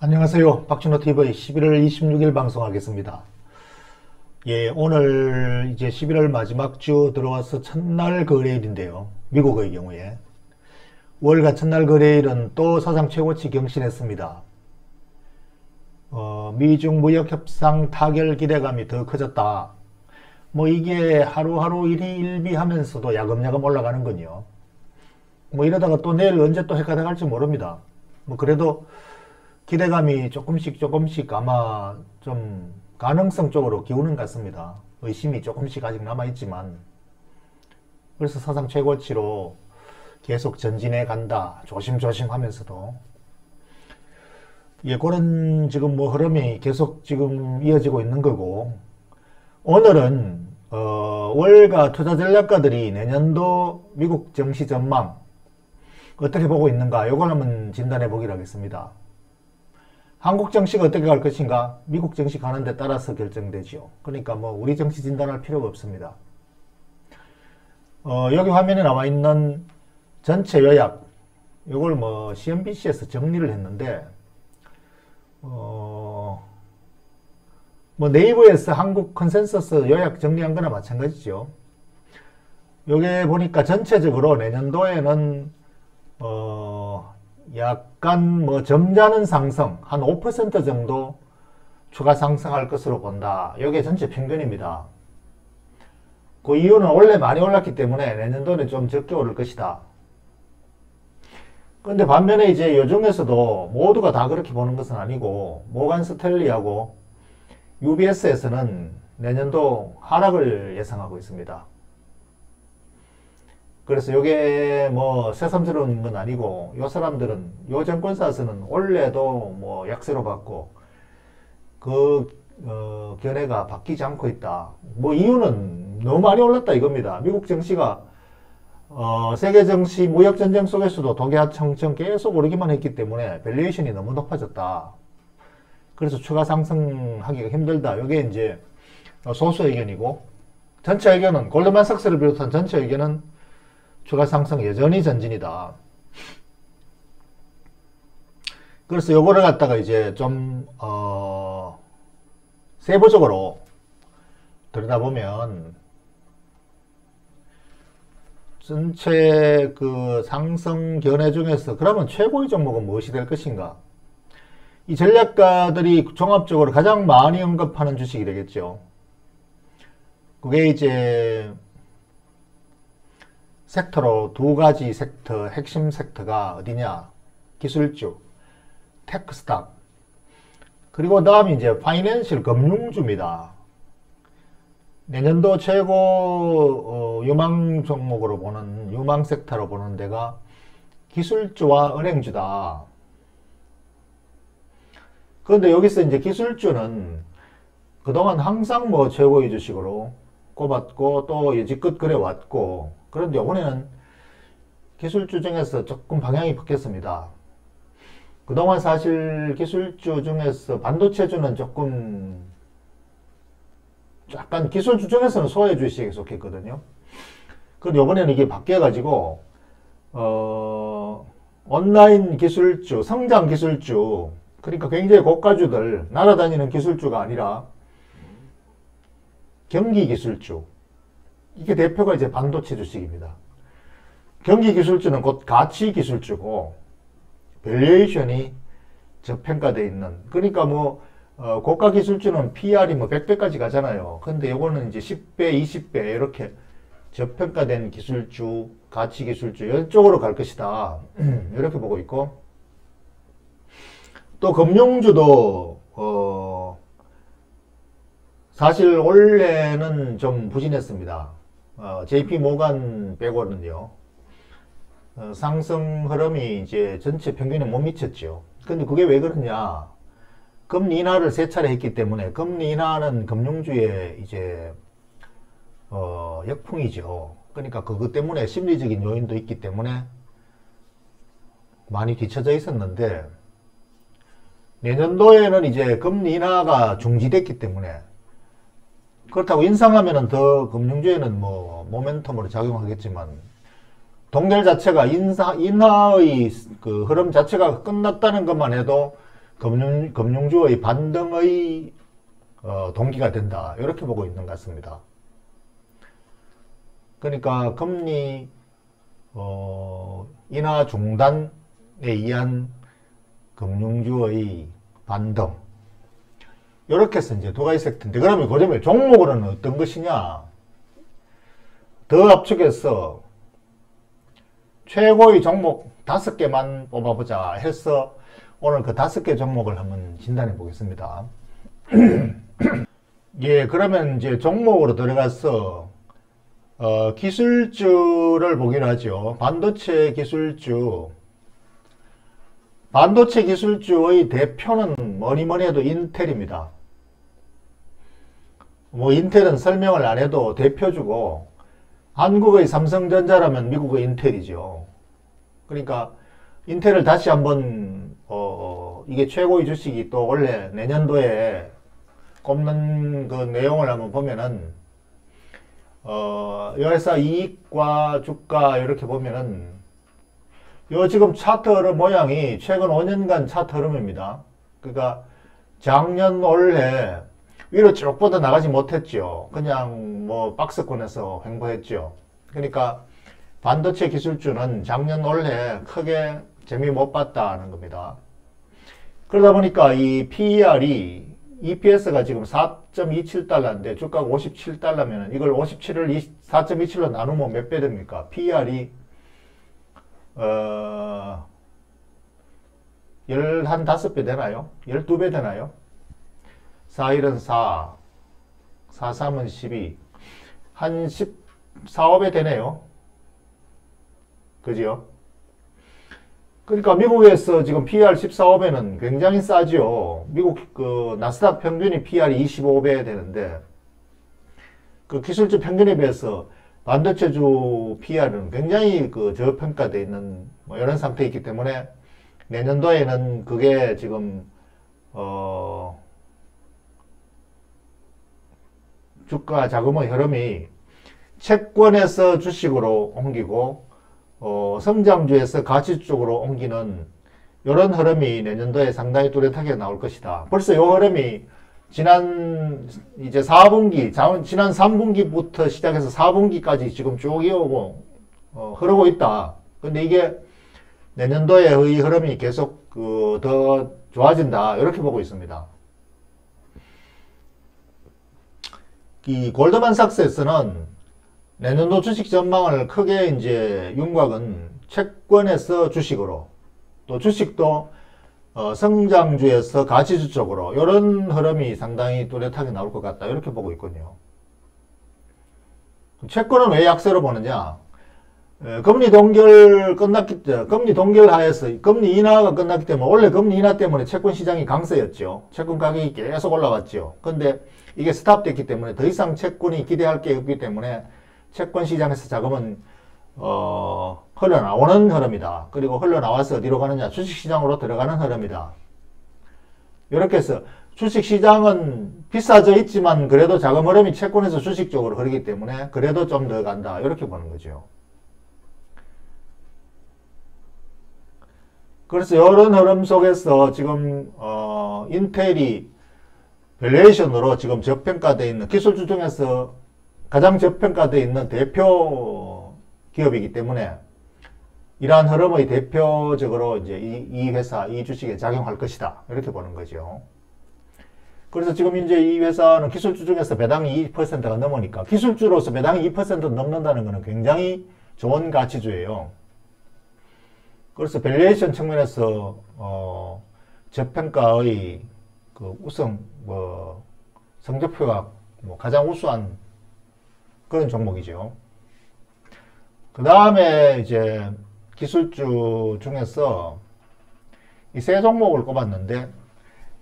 안녕하세요. 박준호TV 11월 26일 방송하겠습니다. 예, 오늘 이제 11월 마지막 주 들어와서 첫날 거래일인데요. 미국의 경우에. 월가 첫날 거래일은 또 사상 최고치 경신했습니다. 미중 무역협상 타결 기대감이 더 커졌다. 뭐 이게 하루하루 일희일비하면서도 야금야금 올라가는군요. 뭐 이러다가 또 내일 언제 또 해가 돼갈지 모릅니다. 뭐 그래도 기대감이 조금씩 아마 좀 가능성 쪽으로 기우는 것 같습니다. 의심이 조금씩 아직 남아있지만. 그래서 사상 최고치로 계속 전진해 간다. 조심조심 하면서도. 예, 그런 지금 뭐 흐름이 계속 지금 이어지고 있는 거고. 오늘은, 월가 투자 전략가들이 내년도 미국 증시 전망 어떻게 보고 있는가. 요걸 한번 진단해 보기로 하겠습니다. 한국 정치가 어떻게 갈 것인가 미국 정치 가는 데 따라서 결정되지요. 그러니까 뭐 우리 정치 진단할 필요가 없습니다. 여기 화면에 나와 있는 전체 요약 이걸 뭐 CNBC에서 정리를 했는데 뭐 네이버에서 한국 컨센서스 요약 정리한 거나 마찬가지죠. 여기 보니까 전체적으로 내년도에는 약간 뭐 점잖은 상승 한 5% 정도 추가 상승할 것으로 본다. 이게 전체 평균입니다. 그 이유는 원래 많이 올랐기 때문에 내년도는 좀 적게 오를 것이다. 근데 반면에 이제 요 중에서도 모두가 다 그렇게 보는 것은 아니고 모간 스탠리하고 UBS에서는 내년도 하락을 예상하고 있습니다. 그래서 요게 뭐 새삼스러운 건 아니고 요 사람들은 요 정권사에서는 원래도 뭐 약세로 받고 그 견해가 바뀌지 않고 있다. 뭐 이유는 너무 많이 올랐다 이겁니다. 미국 정시가 세계 정시 무역 전쟁 속에서도 독야청청 계속 오르기만 했기 때문에 밸류에이션이 너무 높아졌다. 그래서 추가 상승하기가 힘들다. 요게 이제 소수 의견이고 전체 의견은 골드만삭스를 비롯한 전체 의견은 추가 상승 여전히 전진이다. 그래서 요거를 갖다가 이제 좀 세부적으로 들여다보면 전체 그 상승 견해 중에서 그러면 최고의 종목은 무엇이 될 것인가? 이 전략가들이 종합적으로 가장 많이 언급하는 주식이 되겠죠. 그게 이제 섹터로 두 가지 섹터, 핵심 섹터가 어디냐? 기술주, 테크스탁. 그리고 다음이 이제 파이낸셜 금융주입니다. 내년도 최고 유망 종목으로 보는, 유망 섹터로 보는 데가 기술주와 은행주다. 그런데 여기서 이제 기술주는 그동안 항상 뭐 최고의 주식으로 꼽았고 또 여지껏 그래왔고 그런데 이번에는 기술주 중에서 조금 방향이 바뀌었습니다. 그동안 사실 기술주 중에서 반도체주는 조금 약간 기술주 중에서는 소외 주식에 속했거든요. 그런데 이번에는 이게 바뀌어가지고 온라인 기술주, 성장 기술주 그러니까 굉장히 고가주들 날아다니는 기술주가 아니라 경기 기술주 이게 대표가 이제 반도체 주식입니다. 경기 기술주는 곧 가치 기술주고 밸류에이션이 저평가되어 있는 그러니까 뭐 고가 기술주는 PR이 뭐 100배까지 가잖아요. 근데 요거는 이제 10배, 20배 이렇게 저평가된 기술주, 가치 기술주 이쪽으로 갈 것이다. 이렇게 보고 있고 또 금융주도 사실 원래는 좀 부진했습니다. JP 모간 빼고는요. 상승 흐름이 이제 전체 평균에 못 미쳤죠. 근데 그게 왜 그러냐. 금리 인하를 세 차례 했기 때문에 금리 인하는 금융주의 이제 역풍이죠. 그러니까 그것 때문에 심리적인 요인도 있기 때문에 많이 뒤쳐져 있었는데 내년도에는 이제 금리 인하가 중지됐기 때문에 그렇다고 인상하면은 더 금융주에는 뭐 모멘텀으로 작용하겠지만 동결 자체가 인하의 그 흐름 자체가 끝났다는 것만 해도 금융주의 반등의 동기가 된다. 이렇게 보고 있는 것 같습니다. 그러니까 금리 인하 중단에 의한 금융주의 반등, 이렇게 해서 이제 두 가지 섹터인데, 그러면 그 점에 종목으로는 어떤 것이냐, 더 압축해서 최고의 종목 5개만 뽑아보자 해서 오늘 그 5개 종목을 한번 진단해 보겠습니다. 예, 그러면 이제 종목으로 들어가서 기술주를 보기로 하죠. 반도체 기술주의 대표는 뭐니뭐니 해도 인텔입니다. 뭐 인텔은 설명을 안 해도 대표주고, 한국의 삼성전자라면 미국의 인텔이죠. 그러니까 인텔을 다시 한번 이게 최고의 주식이 또 원래 내년도에 꼽는 그 내용을 한번 보면은 이 회사 이익과 주가 이렇게 보면은 요 지금 차트 흐름 모양이 최근 5년간 차트 흐름입니다. 그러니까 작년 올해 위로 쭉 뻗어 나가지 못했죠. 그냥 뭐 박스권에서 횡보했죠. 그러니까 반도체 기술주는 작년 올해 크게 재미 못 봤다는 겁니다. 그러다 보니까 이 PER이 EPS가 지금 4.27달러인데 주가가 57달러면 이걸 57을 4.27로 나누면 몇 배 됩니까? PER이 15배 되나요? 12배 되나요? 4일은 4, 4, 3은 12, 한 14, 15배 되네요. 그지요? 그러니까 미국에서 지금 PER 14, 15배는 굉장히 싸죠. 미국 그 나스닥 평균이 PER이 25배 되는데, 그 기술주 평균에 비해서 반도체주 PER은 굉장히 그 저평가되어 있는 뭐 이런 상태에 있기 때문에 내년도에는 그게 지금 주가 자금의 흐름이 채권에서 주식으로 옮기고 성장주에서 가치 쪽으로 옮기는 이런 흐름이 내년도에 상당히 뚜렷하게 나올 것이다. 벌써 이 흐름이 지난 이제 4분기, 지난 3분기부터 시작해서 4분기까지 지금 쭉 이어오고 흐르고 있다. 근데 이게 내년도의 흐름이 계속 더 좋아진다. 이렇게 보고 있습니다. 이 골드만삭스에서는 내년도 주식 전망을 크게 이제 윤곽은 채권에서 주식으로, 또 주식도 성장주에서 가치주 쪽으로 이런 흐름이 상당히 뚜렷하게 나올 것 같다. 이렇게 보고 있군요. 채권은 왜 약세로 보느냐? 금리 동결 끝났기 때문에, 금리 동결하에서 금리 인하가 끝났기 때문에, 원래 금리 인하 때문에 채권 시장이 강세였죠. 채권 가격이 계속 올라갔죠. 근데 이게 스탑됐기 때문에 더 이상 채권이 기대할 게 없기 때문에 채권 시장에서 자금은 흘러나오는 흐름이다. 그리고 흘러나와서 어디로 가느냐? 주식시장으로 들어가는 흐름이다. 이렇게 해서 주식시장은 비싸져 있지만 그래도 자금 흐름이 채권에서 주식 쪽으로 흐르기 때문에 그래도 좀 더 간다. 이렇게 보는 거죠. 그래서 이런 흐름 속에서 지금 인텔이 밸류에이션으로 지금 저평가되어 있는 기술주 중에서 가장 저평가되어 있는 대표 기업이기 때문에 이러한 흐름의 대표적으로 이제 이 회사, 이 주식에 작용할 것이다. 이렇게 보는 거죠. 그래서 지금 이제 이 회사는 기술주 중에서 배당이 2%가 넘으니까, 기술주로서 배당이 2% 넘는다는 것은 굉장히 좋은 가치주예요. 그래서 밸류에이션 측면에서 저평가의 그 우승 성적표가 가장 우수한 그런 종목이죠. 그 다음에 이제 기술주 중에서 이 세 종목을 꼽았는데,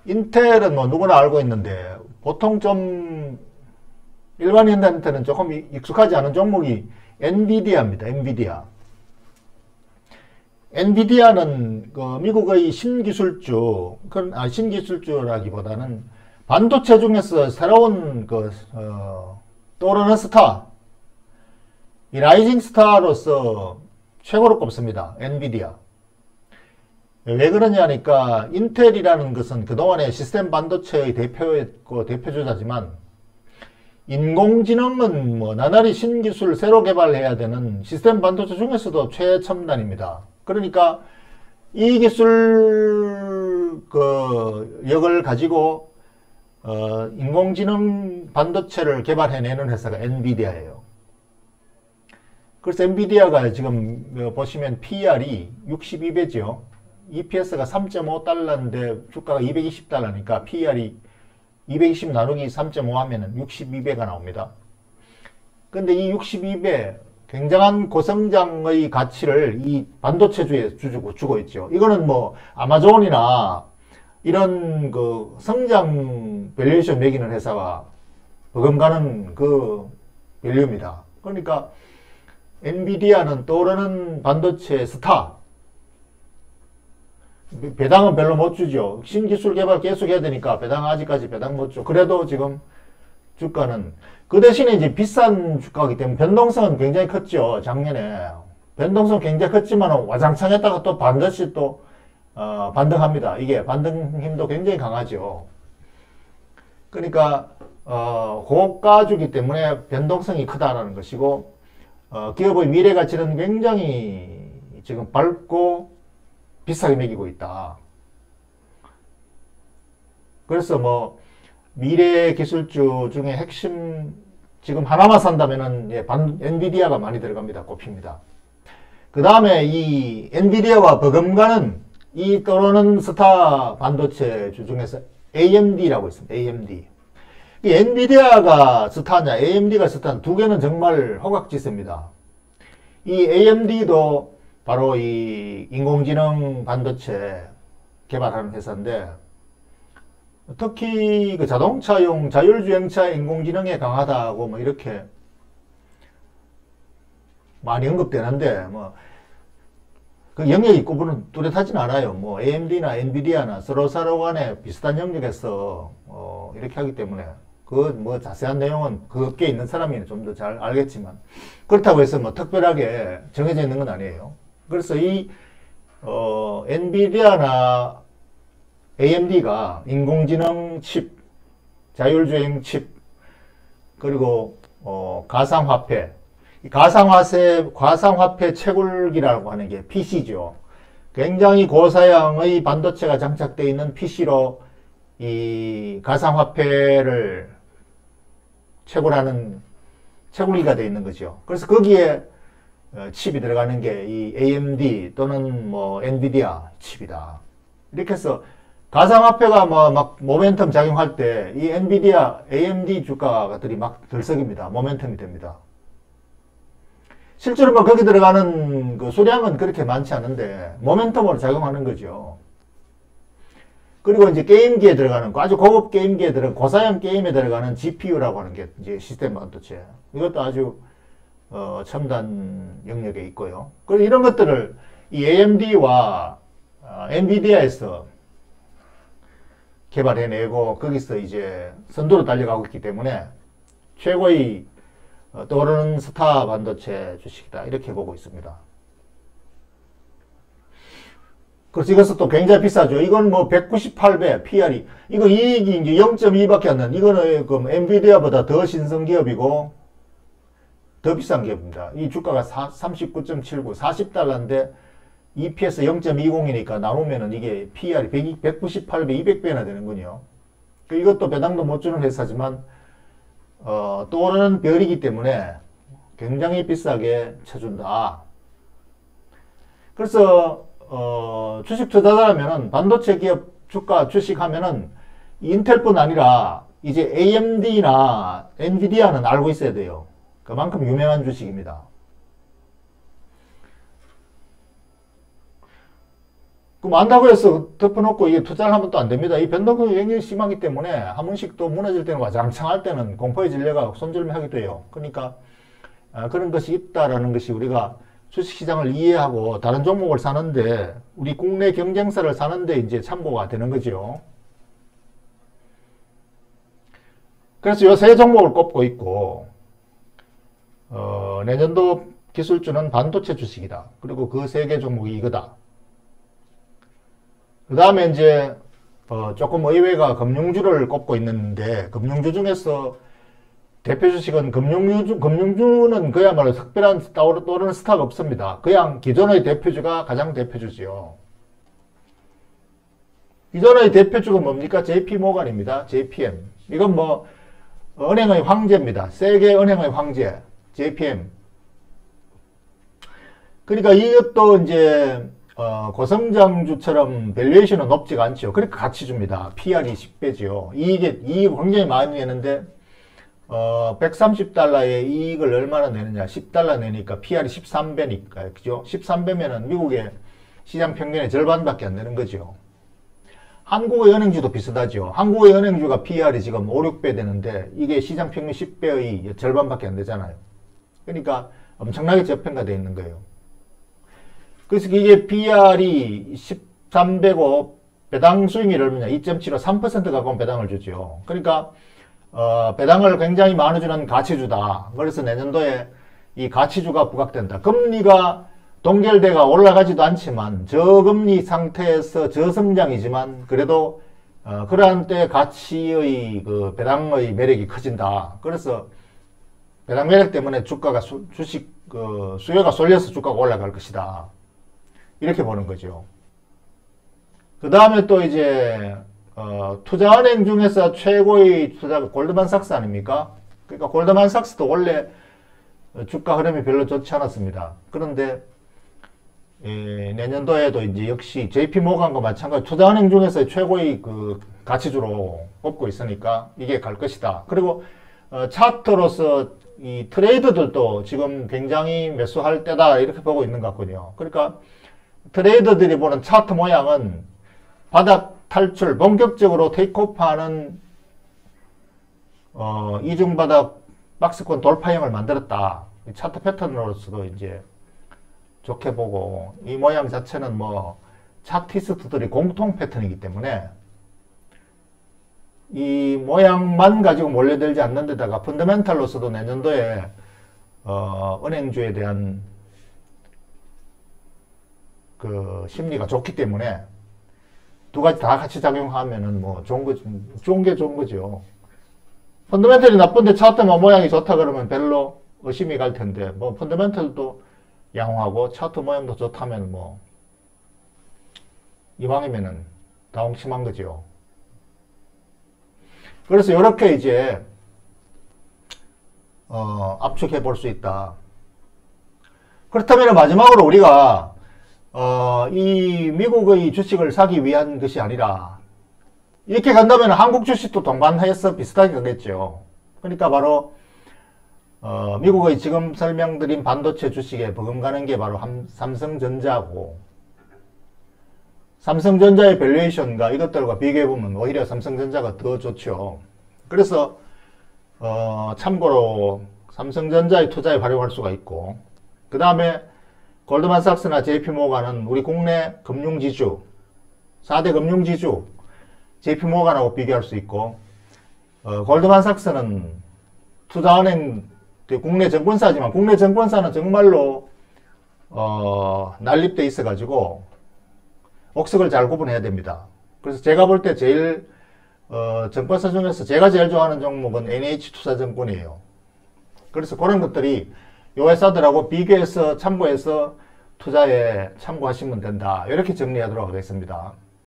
인텔은 뭐 누구나 알고 있는데 보통 좀 일반인들한테는 조금 익숙하지 않은 종목이 엔비디아입니다. 엔비디아는 그 미국의 신기술주, 신기술주라기보다는 반도체 중에서 새로운 떠오르는 스타, 이 라이징 스타로서 최고로 꼽습니다. 엔비디아. 왜 그러냐니까 인텔이라는 것은 그동안의 시스템 반도체의 대표였고 대표주자지만 인공지능은 뭐 나날이 신기술 새로 개발해야 되는 시스템 반도체 중에서도 최첨단입니다. 그러니까 이 기술 그 역을 가지고 인공지능 반도체를 개발해내는 회사가 엔비디아예요. 그래서 엔비디아가 지금 보시면 PER이 62배죠. EPS가 3.5달러인데 주가가 220달러니까 PER이 220 나누기 3.5 하면은 62배가 나옵니다. 근데 이 62배 굉장한 고성장의 가치를 이 반도체주에 주고 있죠. 이거는 뭐 아마존이나 이런 그 성장 밸류에이션 매기는 회사가 버금가는 그 밸류입니다. 그러니까 엔비디아는 떠오르는 반도체 스타. 배당은 별로 못 주죠. 신기술 개발 계속 해야 되니까 배당 아직까지 배당 못 줘. 그래도 지금 주가는 그 대신에 이제 비싼 주가이기 때문에 변동성은 굉장히 컸죠. 작년에 변동성 굉장히 컸지만 와장창 했다가 또 반드시 또 반등합니다. 이게 반등 힘도 굉장히 강하죠. 그러니까 고가주기 때문에 변동성이 크다라는 것이고 기업의 미래 가치는 굉장히 지금 밝고 비싸게 매기고 있다. 그래서 뭐 미래 기술주 중에 핵심 지금 하나만 산다면은 엔비디아가 많이 들어갑니다. 꼽힙니다. 그 다음에 이 엔비디아와 버금가는 이 떠오르는 스타 반도체 주 중에서 AMD라고 있습니다. AMD. 이 엔비디아가 스타냐, AMD가 스타냐 두 개는 정말 호각지세입니다. 이 AMD도 바로 이 인공지능 반도체 개발하는 회사인데 특히 그 자동차용 자율주행차 인공지능에 강하다고 뭐 이렇게 많이 언급되는데 뭐 그 영역이 구분은 뚜렷하진 않아요. 뭐 AMD나 엔비디아나 서로 간에 비슷한 영역에서 이렇게 하기 때문에 그 뭐 자세한 내용은 그 업계에 있는 사람이 좀 더 잘 알겠지만 그렇다고 해서 뭐 특별하게 정해져 있는 건 아니에요. 그래서 이 엔비디아나 AMD가 인공지능 칩, 자율주행 칩, 그리고 가상화폐, 가상화폐 채굴기라고 하는 게 PC죠. 굉장히 고사양의 반도체가 장착되어 있는 PC로 이 가상화폐를 채굴하는 채굴기가 되어 있는 거죠. 그래서 거기에 칩이 들어가는 게 이 AMD 또는 뭐 엔비디아 칩이다. 이렇게 해서 가상화폐가 뭐 막 모멘텀 작용할 때 이 엔비디아, AMD 주가들이 막 들썩입니다. 모멘텀이 됩니다. 실제로 뭐 거기 들어가는 그 수량은 그렇게 많지 않은데 모멘텀으로 작용하는 거죠. 그리고 이제 게임기에 들어가는 아주 고급 게임기에 들어가는 고사양 게임에 들어가는 GPU라고 하는 게 이제 시스템 반도체. 이것도 아주 첨단 영역에 있고요. 그리고 이런 것들을 이 AMD와 엔비디아에서 개발해내고 거기서 이제 선두로 달려가고 있기 때문에 최고의 떠오르는 스타 반도체 주식이다. 이렇게 보고 있습니다. 그래서 이것은 또 굉장히 비싸죠. 이건 뭐 198배 PR이. 이거 이익이 이제 0.2밖에 안 나는. 이거는 그 엔비디아보다 더 신성 기업이고 더 비싼 기업입니다. 이 주가가 39.79, 40달러인데 EPS 0.20이니까 나누면은 이게 PR이 198배, 200배나 되는군요. 이것도 배당도 못 주는 회사지만 떠오르는 별이기 때문에 굉장히 비싸게 쳐준다. 그래서 주식 투자자라면은 반도체 기업 주가 주식하면은 인텔뿐 아니라 이제 AMD나 엔비디아는 알고 있어야 돼요. 그만큼 유명한 주식입니다. 그럼 안다고 해서 덮어놓고 이게 투자를 하면 또 안 됩니다. 이 변동성이 굉장히 심하기 때문에 한 번씩 또 무너질 때는 와장창할 때는 공포의 진례가 손절하기도 해요. 그러니까 그런 것이 있다라는 것이 우리가 주식시장을 이해하고 다른 종목을 사는데 우리 국내 경쟁사를 사는데 이제 참고가 되는 거죠. 그래서 요 세 종목을 꼽고 있고 내년도 기술주는 반도체 주식이다. 그리고 그 세 개 종목이 이거다. 그 다음에 이제 조금 의외가 금융주를 꼽고 있는데, 금융주 중에서 대표 주식은 금융주는 그야말로 특별한 떠오르는 스타가 없습니다. 그냥 기존의 대표주가 가장 대표주지요. 기존의 대표주가 뭡니까? JP모간입니다. JPM. 이건 뭐 은행의 황제입니다. 세계 은행의 황제 JPM. 그러니까 이것도 이제 고성장주처럼 밸류에이션은 높지가 않죠. 그러니까 같이 줍니다. PR이 10배지요. 이익이 굉장히 많이 내는데 130달러의 이익을 얼마나 내느냐? 10달러 내니까 PR이 13배니까, 그죠? 13배면은 미국의 시장 평균의 절반밖에 안 되는 거죠. 한국의 은행주도 비슷하죠. 한국의 은행주가 PR이 지금 5, 6배 되는데 이게 시장 평균 10배의 절반밖에 안 되잖아요. 그러니까 엄청나게 저평가되어 있는 거예요. 그래서 이게 PR이 13배고 배당 수익률이 얼마냐? 2.75, 3% 가까운 배당을 주죠. 그러니까 배당을 굉장히 많이 주는 가치주다. 그래서 내년도에 이 가치주가 부각된다. 금리가 동결대가 올라가지도 않지만 저금리 상태에서 저성장이지만 그래도 그러한 때 가치의 그 배당의 매력이 커진다. 그래서 배당 매력 때문에 주가가 주식 수요가 쏠려서 주가가 올라갈 것이다. 이렇게 보는 거죠. 그 다음에 또 이제 투자은행 중에서 최고의 투자가 골드만삭스 아닙니까? 그러니까 골드만삭스도 원래 주가 흐름이 별로 좋지 않았습니다. 그런데 내년도에도 이제 역시 JP모간과 마찬가지 투자은행 중에서 최고의 그 가치주로 꼽고 있으니까 이게 갈 것이다. 그리고 차트로서 이 트레이더들도 지금 굉장히 매수할 때다 이렇게 보고 있는 것 같군요. 그러니까 트레이더들이 보는 차트 모양은 바닥 탈출, 본격적으로 테이크오프하는 이중바닥 박스권 돌파형을 만들었다. 차트 패턴으로서도 이제 좋게 보고, 이 모양 자체는 뭐 차티스트들이 공통 패턴이기 때문에 이 모양만 가지고 몰려들지 않는 데다가 펀더멘탈로서도 내년도에 은행주에 대한 그 심리가 좋기 때문에 두 가지 다 같이 작용하면은 뭐 좋은 게 좋은 거죠. 펀더멘털이 나쁜데 차트만 모양이 좋다 그러면 별로 의심이 갈 텐데, 뭐 펀더멘털도 양호하고 차트 모양도 좋다면 뭐 이왕이면은 다 옹심한 거죠. 그래서 이렇게 이제 압축해 볼 수 있다. 그렇다면 마지막으로 우리가 이 미국의 주식을 사기 위한 것이 아니라 이렇게 간다면 한국 주식도 동반해서 비슷하게 가겠죠. 그러니까 바로 미국의 지금 설명드린 반도체 주식에 버금가는 게 바로 삼성전자고, 삼성전자의 밸류에이션과 이것들과 비교해보면 오히려 삼성전자가 더 좋죠. 그래서 참고로 삼성전자의 투자에 활용할 수가 있고, 그 다음에 골드만삭스나 JP모간은 우리 국내 금융지주, 4대 금융지주 JP모간하고 비교할 수 있고, 골드만삭스는 투자은행 국내 증권사지만 국내 증권사는 정말로 난립돼 있어가지고 옥석을 잘 구분해야 됩니다. 그래서 제가 볼 때 제일 증권사 중에서 제가 제일 좋아하는 종목은 NH투자증권이에요. 그래서 그런 것들이 이 회사들하고 비교해서 참고해서 투자에 참고하시면 된다. 이렇게 정리하도록 하겠습니다.